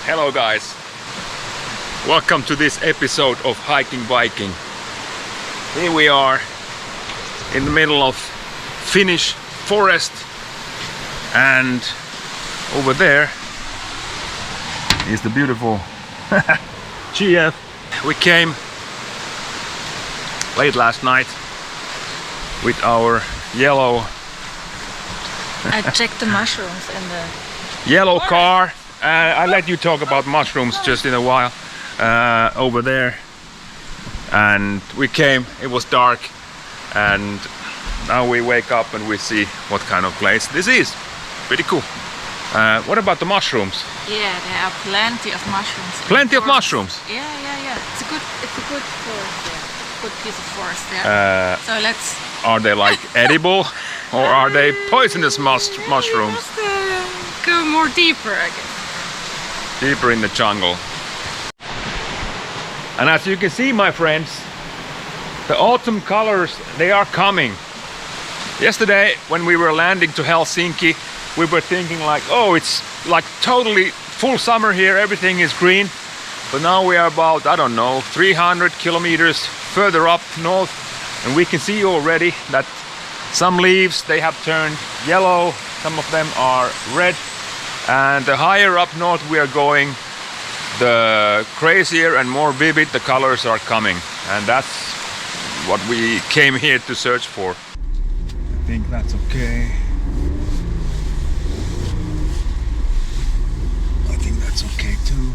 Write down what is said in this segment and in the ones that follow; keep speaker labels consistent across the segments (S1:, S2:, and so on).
S1: Hello guys, welcome to this episode of Hiking Viking. Here we are in the middle of Finnish forest, and over there is the beautiful GF. We came late last night with our yellow
S2: I checked the mushrooms in the
S1: yellow car. I'll let you talk about mushrooms just in a while over there. And we came, it was dark, and now we wake up and we see what kind of place this is. Pretty cool. What about the mushrooms?
S2: Yeah, there are plenty of mushrooms.
S1: Plenty of mushrooms?
S2: Yeah. It's a good forest there. Good piece of forest there. So let's...
S1: Are they like edible or are they poisonous mushrooms?
S2: Let's go more deeper, I guess.
S1: Deeper in the jungle. And as you can see, my friends, the autumn colors, they are coming. Yesterday when we were landing to Helsinki, we were thinking like, oh, it's like totally full summer here, everything is green. But now we are about, I don't know, 300 kilometers further up north, and we can see already that some leaves, they have turned yellow, some of them are red. And the higher up north we are going, the crazier and more vivid the colors are coming. And that's what we came here to search for. I think that's okay. I think that's okay too.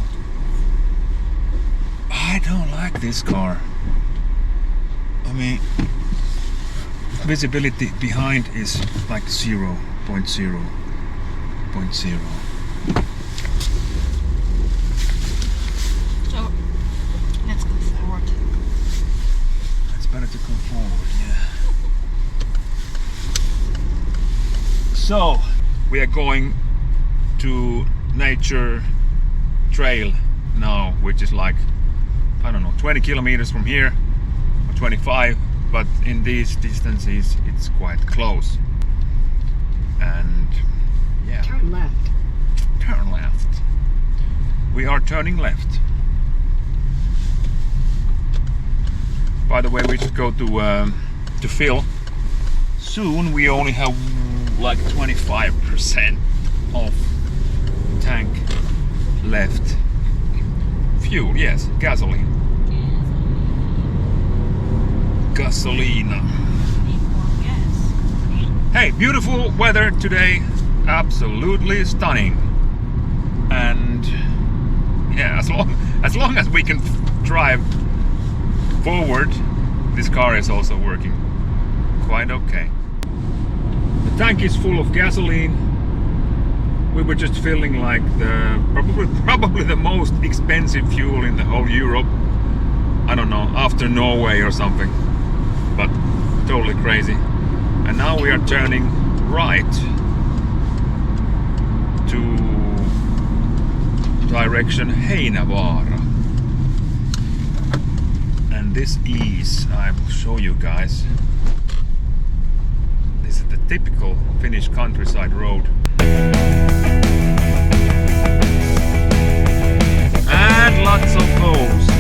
S1: I don't like this car. I mean, visibility behind is like 0.0.
S2: So let's go forward.
S1: It's better to go forward, yeah. So we are going to nature trail now, which is like, I don't know, 20 kilometers from here, or 25, but in these distances it's quite close. And yeah.
S2: Turn left.
S1: Turn left. We are turning left. By the way, we should go to fill. Soon we only have like 25% of tank left. Fuel, yes, gasoline. Gasolina. Hey, beautiful weather today. Absolutely stunning. And yeah, as long as we can drive forward, this car is also working quite okay. The tank is full of gasoline. We were just filling like the probably the most expensive fuel in the whole Europe. I don't know, after Norway or something, but totally crazy. And now we are turning right to direction Heinävaara. And this is, I will show you guys, this is the typical Finnish countryside road. And lots of homes.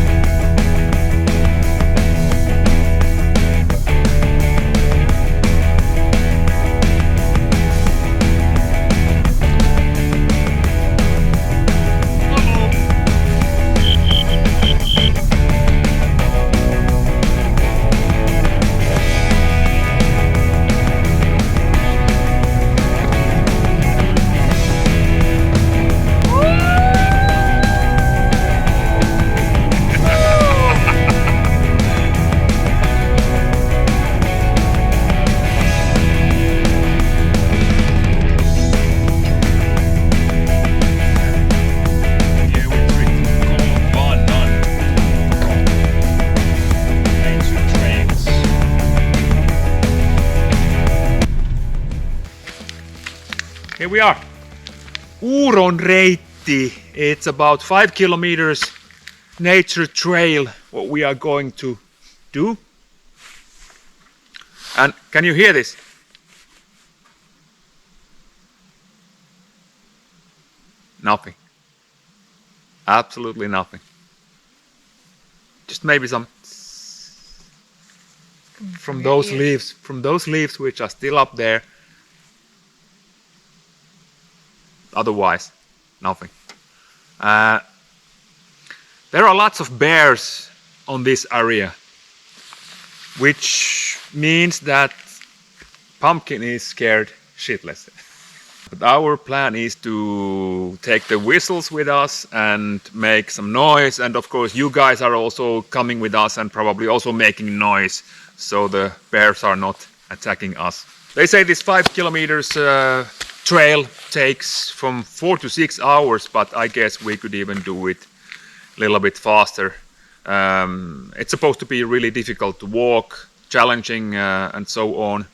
S1: Here we are. Uuron reitti. It's about 5 kilometers nature trail what we are going to do. And can you hear this? Nothing. Absolutely nothing. Just maybe some from those leaves which are still up there. Otherwise, nothing. There are lots of bears on this area, which means that Pumpkin is scared shitless. But our plan is to take the whistles with us and make some noise, and of course you guys are also coming with us and probably also making noise so the bears are not attacking us. They say this 5 kilometers trail takes from 4 to 6 hours, but I guess we could even do it a little bit faster. It's supposed to be really difficult to walk, challenging and so on,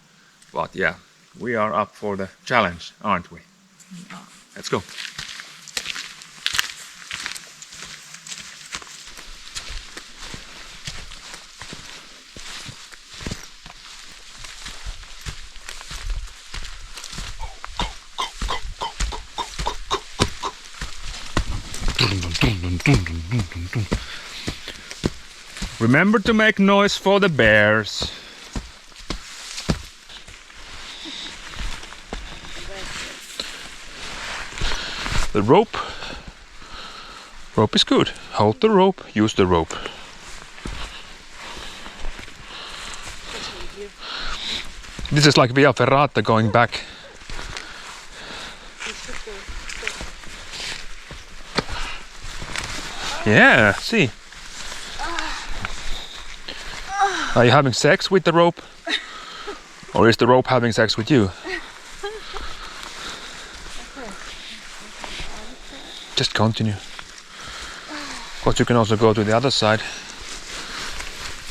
S1: but yeah, we are up for the challenge, aren't we?
S2: Yeah.
S1: Let's go. Remember to make noise for the bears. The rope is good. Hold the rope, use the rope. This is like Via Ferrata going back. Yeah, see. Are you having sex with the rope? Or is the rope having sex with you? Just continue. But you can also go to the other side,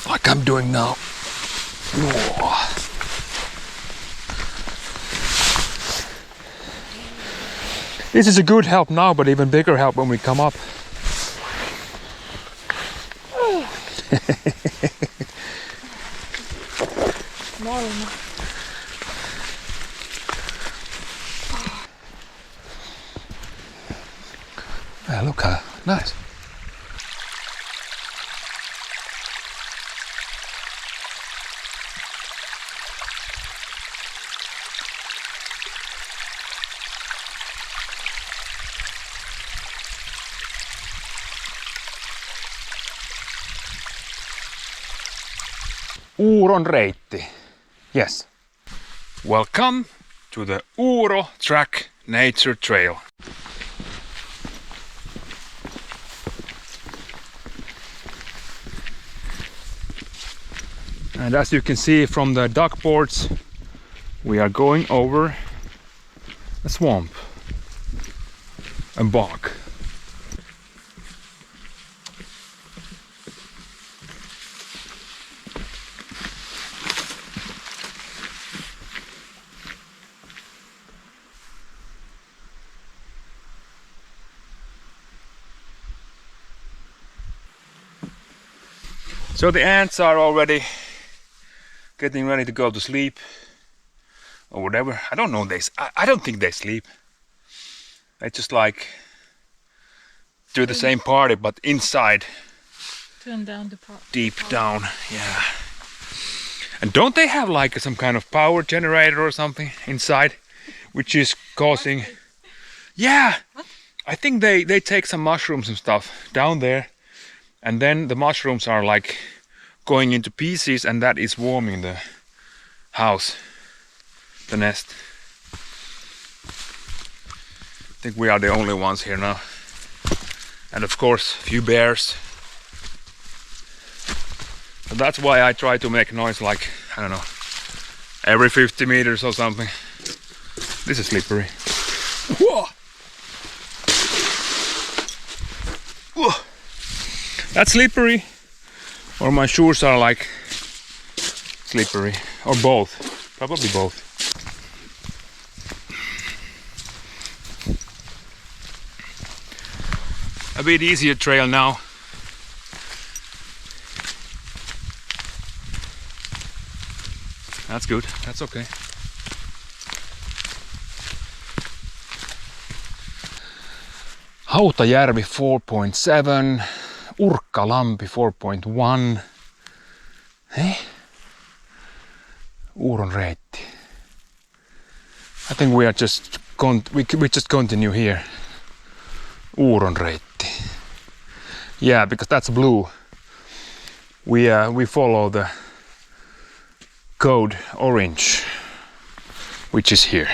S1: like I'm doing now. This is a good help now, but even bigger help when we come up. Yeah, look how nice. Uuron reitti. Yes. Welcome to the Uuro Track Nature Trail. And as you can see from the duck boards, we are going over a swamp, a bog. So the ants are already getting ready to go to sleep or whatever. I don't know, I don't think they sleep. They just like do the same party but inside.
S2: Turn down the
S1: deep down, yeah. And don't they have like some kind of power generator or something inside which is causing... Yeah!
S2: What?
S1: I think they take some mushrooms and stuff down there, and then the mushrooms are like going into pieces, and that is warming the house, the nest. I think we are the only ones here now. And of course, a few bears. So that's why I try to make noise like, I don't know, every 50 meters or something. This is slippery. Whoa! Whoa! That's slippery. Or my shoes are like slippery. Or both. Probably both. A bit easier trail now. That's good. That's okay. Hautajärvi 4.7, Urkkalampi 4.1. Uuron reitti. I think we just continue here. Uuron reitti. Yeah, because that's blue. We follow the code orange, which is here.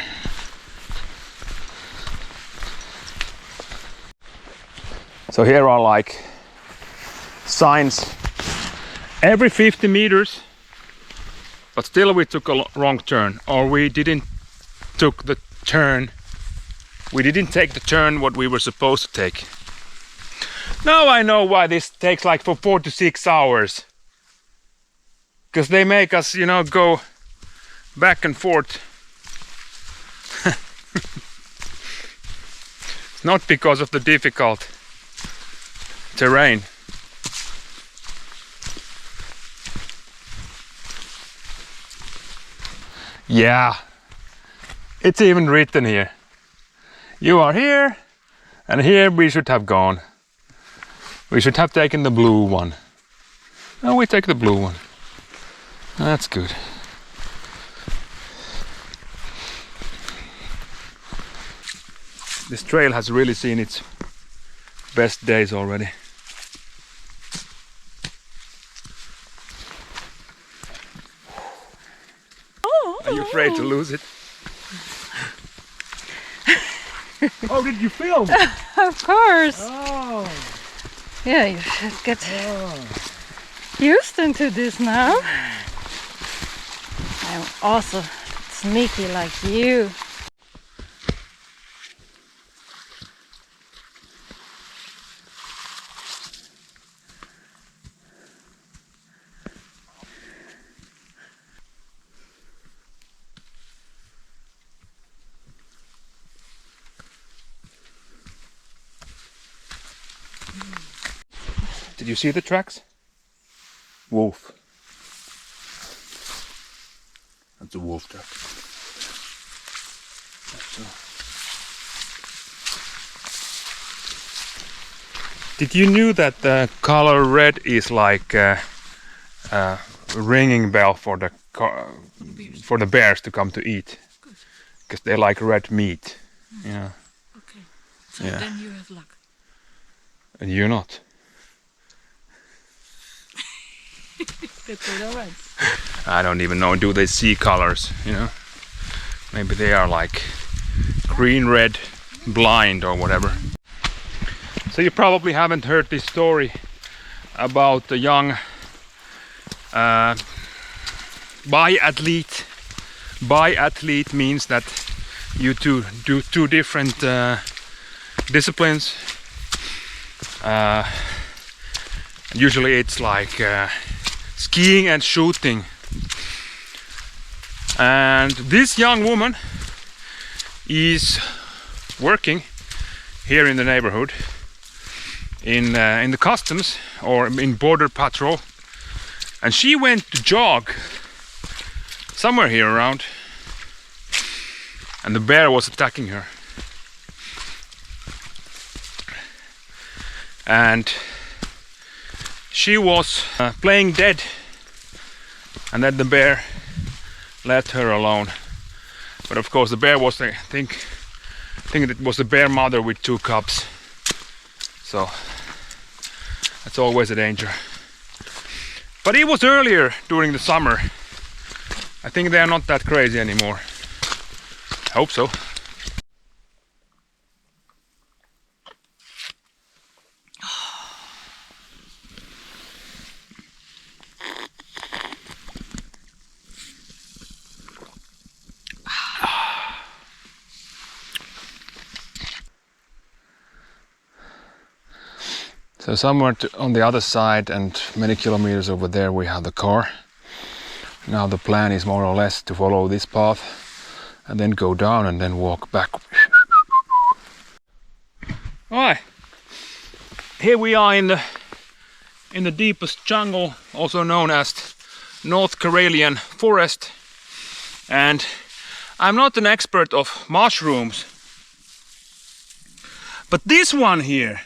S1: So here are like signs every 50 meters, but still we took a wrong turn, or we didn't take the turn what we were supposed to take. Now I know why this takes like for 4 to 6 hours. Because they make us, you know, go back and forth. It's not because of the difficult terrain. Yeah, it's even written here. You are here, and here we should have gone. We should have taken the blue one. No, we take the blue one. That's good. This trail has really seen its best days already. Are you afraid to lose it? Oh, did you film?
S2: Of course.
S1: Oh.
S2: Yeah, you should get used into this now. I'm also sneaky like you.
S1: Did you see the tracks? Wolf. That's a wolf track. Did you know that the color red is like a ringing bell for the bears to come to eat? Because they like red meat. Yeah.
S2: Okay. So then you have luck.
S1: And you're not.
S2: That's all right.
S1: I don't even know, do they see colors, you know? Maybe they are like green, red, blind or whatever. So you probably haven't heard this story about the young biathlete. Biathlete means that you do two different disciplines. Usually it's like skiing and shooting. And this young woman is working here in the neighborhood in the customs or in border patrol, and she went to jog somewhere here around, and the bear was attacking her. And she was playing dead, and then the bear left her alone. But of course the bear was, I think it was the bear mother with 2 cubs. So that's always a danger. But it was earlier during the summer. I think they are not that crazy anymore. Hope so. So somewhere on the other side and many kilometers over there we have the car. Now the plan is more or less to follow this path and then go down and then walk back. Alright, here we are in the deepest jungle, also known as North Karelian forest. And I'm not an expert of mushrooms, But this one here,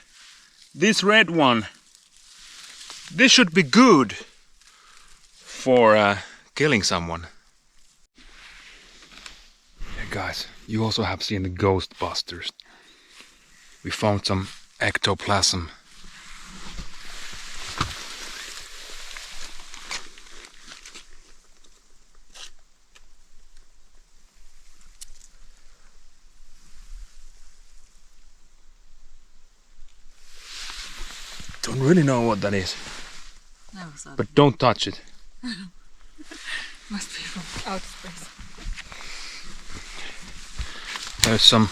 S1: this red one, this should be good for killing someone. Yeah, guys, you also have seen the Ghostbusters. We found some ectoplasm. Don't really know what that is.
S2: No, sorry.
S1: But don't touch it.
S2: Must be from outer space.
S1: There's some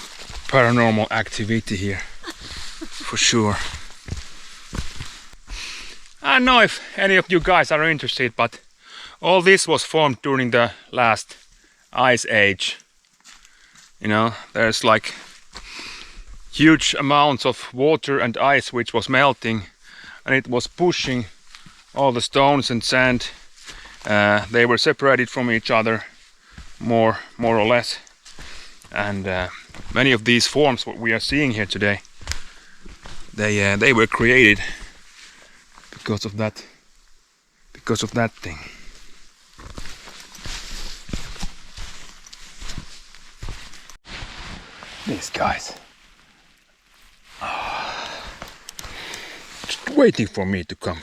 S1: paranormal activity here, for sure. I don't know if any of you guys are interested, but all this was formed during the last ice age. You know, there's like huge amounts of water and ice which was melting, and it was pushing all the stones and sand. They were separated from each other, more or less. And many of these forms what we are seeing here today, they were created because of that thing. These guys, just waiting for me to come.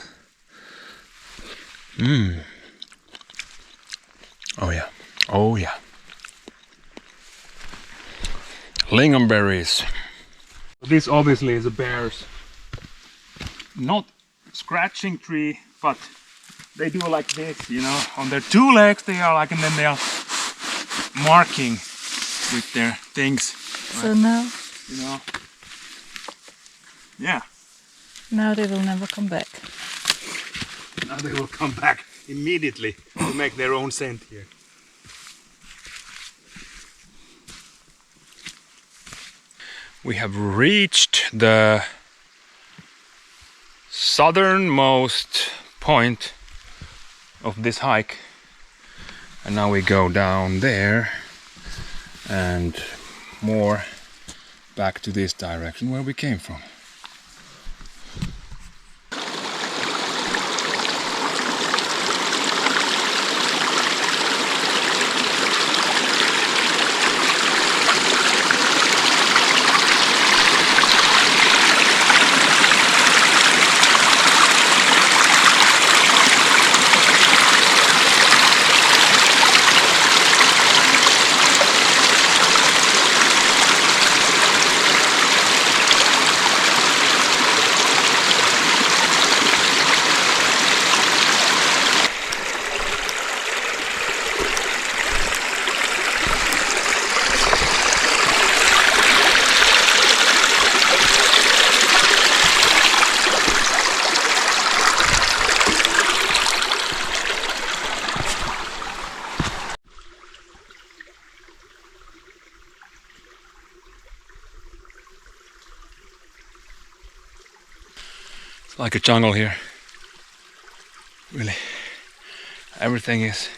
S1: Oh yeah, oh yeah. Lingonberries. This obviously is a bear's not scratching tree, but they do like this, you know, on their two legs they are like, and then they are marking with their things.
S2: So now,
S1: you know, yeah.
S2: now they will never come back.
S1: Now they will come back immediately to make their own scent here. We have reached the southernmost point of this hike, and now we go down there and more back to this direction where we came from. It's like a jungle here. Really. Everything is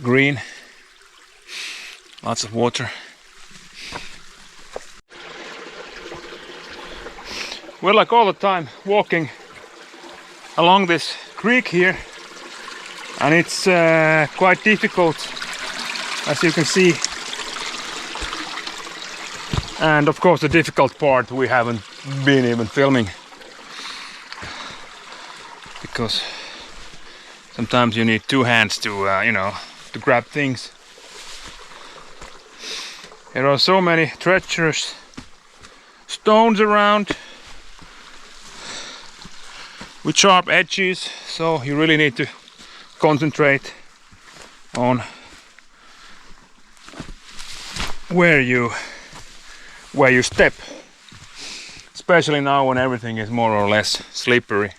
S1: green. Lots of water. We're like all the time walking along this creek here, and it's quite difficult, as you can see. And of course the difficult part we haven't been even filming, because sometimes you need two hands to you know, to grab things. There are so many treacherous stones around with sharp edges, so you really need to concentrate on where you step, especially now when everything is more or less slippery.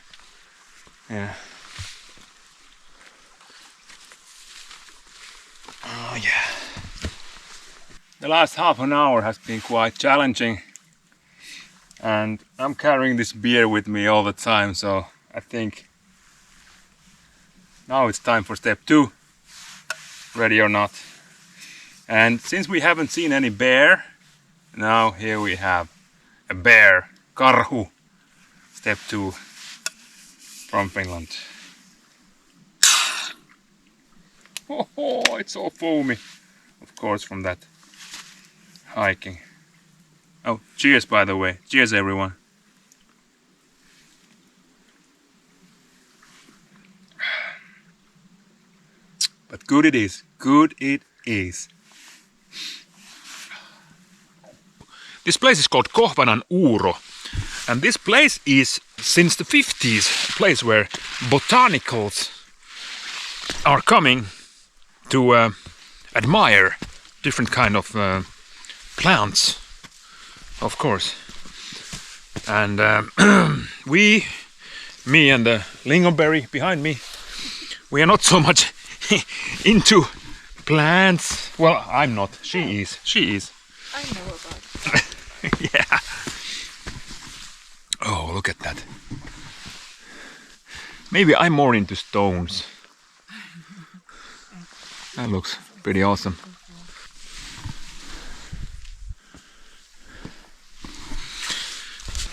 S1: Yeah. Oh yeah. The last half an hour has been quite challenging, and I'm carrying this beer with me all the time, so I think now it's time for step 2, ready or not. And since we haven't seen any bear, now here we have a bear, karhu. Step 2 from Finland. Oh, it's all foamy. Of course, from that hiking. Oh, cheers by the way. Cheers everyone. But good it is. Good it is. This place is called Kohvanan Uuro. And this place is, since the 50s, a place where botanicals are coming to admire different kind of plants, of course. And me and the lingonberry behind me, we are not so much into plants. Well, I'm not. She is.
S2: I know about that.
S1: Yeah. Oh, look at that. Maybe I'm more into stones. That looks pretty awesome.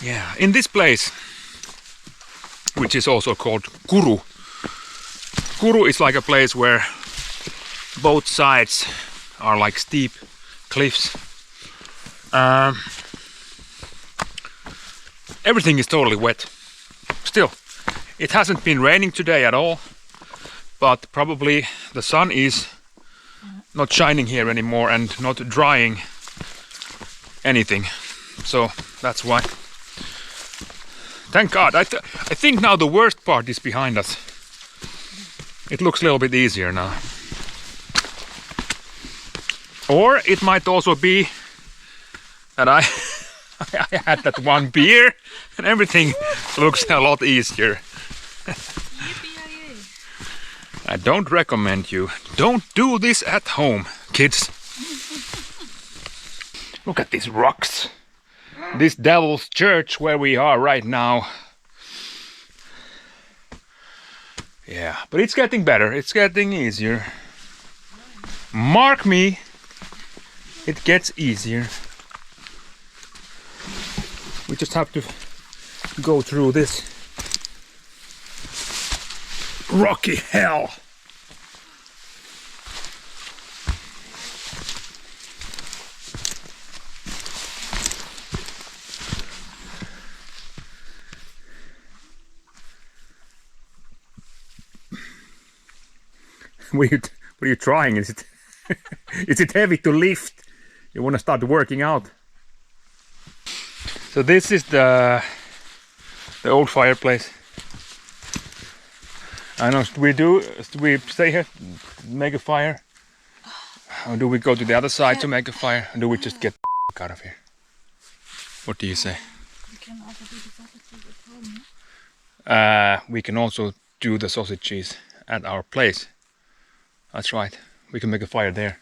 S1: Yeah, in this place, which is also called Kuru. Kuru is like a place where both sides are like steep cliffs. Everything is totally wet. Still, it hasn't been raining today at all, but probably the sun is not shining here anymore and not drying anything. So that's why. Thank God. I think now the worst part is behind us. It looks a little bit easier now. Or it might also be that I had that one beer and everything looks a lot easier. I don't recommend you. Don't do this at home, kids. Look at these rocks. This devil's church where we are right now. Yeah, but it's getting better. It's getting easier. Mark me. It gets easier. We just have to go through this rocky hell. What are you trying? Is it is it heavy to lift? You want to start working out? So this is the old fireplace. I know. Do we stay here, make a fire, or do we go to the other side to make a fire, or do we just get out of here? What do you say?
S2: We can also do the sausages at home.
S1: We can also do the sausages at our place. That's right. We can make a fire there.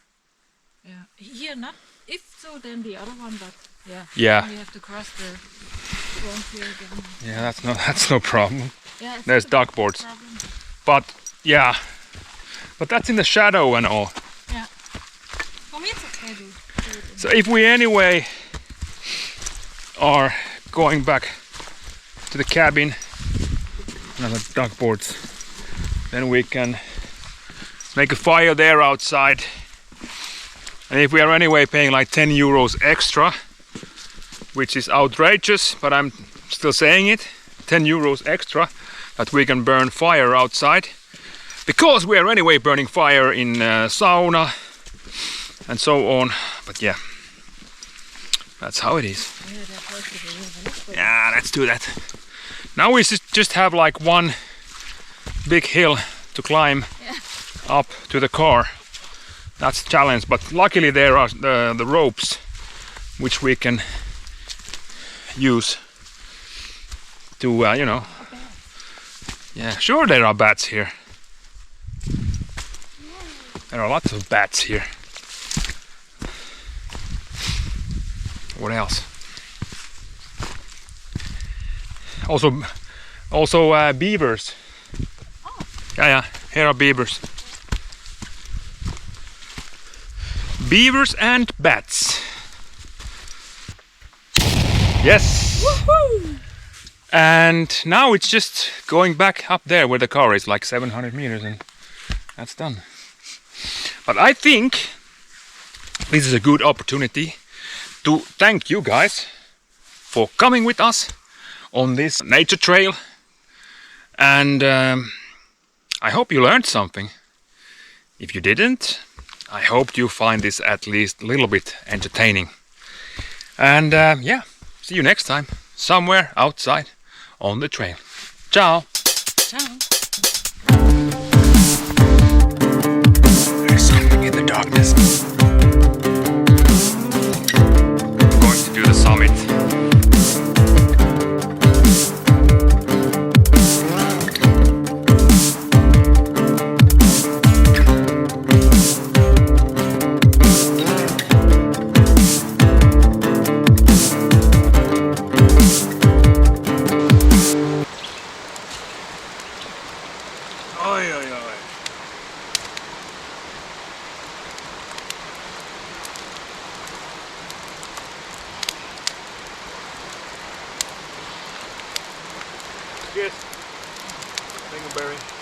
S2: Yeah. Here, not if so, then the other one, but yeah.
S1: Yeah.
S2: We have to cross the frontier again.
S1: Yeah, that's no problem.
S2: Yeah,
S1: There's duck boards.
S2: Problem.
S1: But yeah, but that's in the shadow and all.
S2: Yeah. For me, it's okay to do it.
S1: So if we anyway are going back to the cabin and the duck boards, then we can make a fire there outside. And if we are anyway paying like 10 euros extra, which is outrageous, but I'm still saying it, 10 euros extra, that we can burn fire outside, because we are anyway burning fire in sauna and so on. But yeah, that's how it is. Yeah, let's do that. Now we just have like one big hill to climb up to the car. That's the challenge, but luckily there are the ropes which we can use to you know. Yeah, sure there are bats here. There are lots of bats here. What else? Also beavers.
S2: Oh.
S1: Yeah, here are beavers. Beavers and bats. Yes.
S2: Woohoo!
S1: And now it's just going back up there where the car is, like 700 meters, and that's done. But I think this is a good opportunity to thank you guys for coming with us on this nature trail. And I hope you learned something. If you didn't, I hope you find this at least a little bit entertaining. And yeah, see you next time, somewhere outside on the trail. Ciao!
S2: Ciao.
S1: There's something in the darkness. I'm going to do the summit. Oi, oi, oi. Cheers. Dingleberry.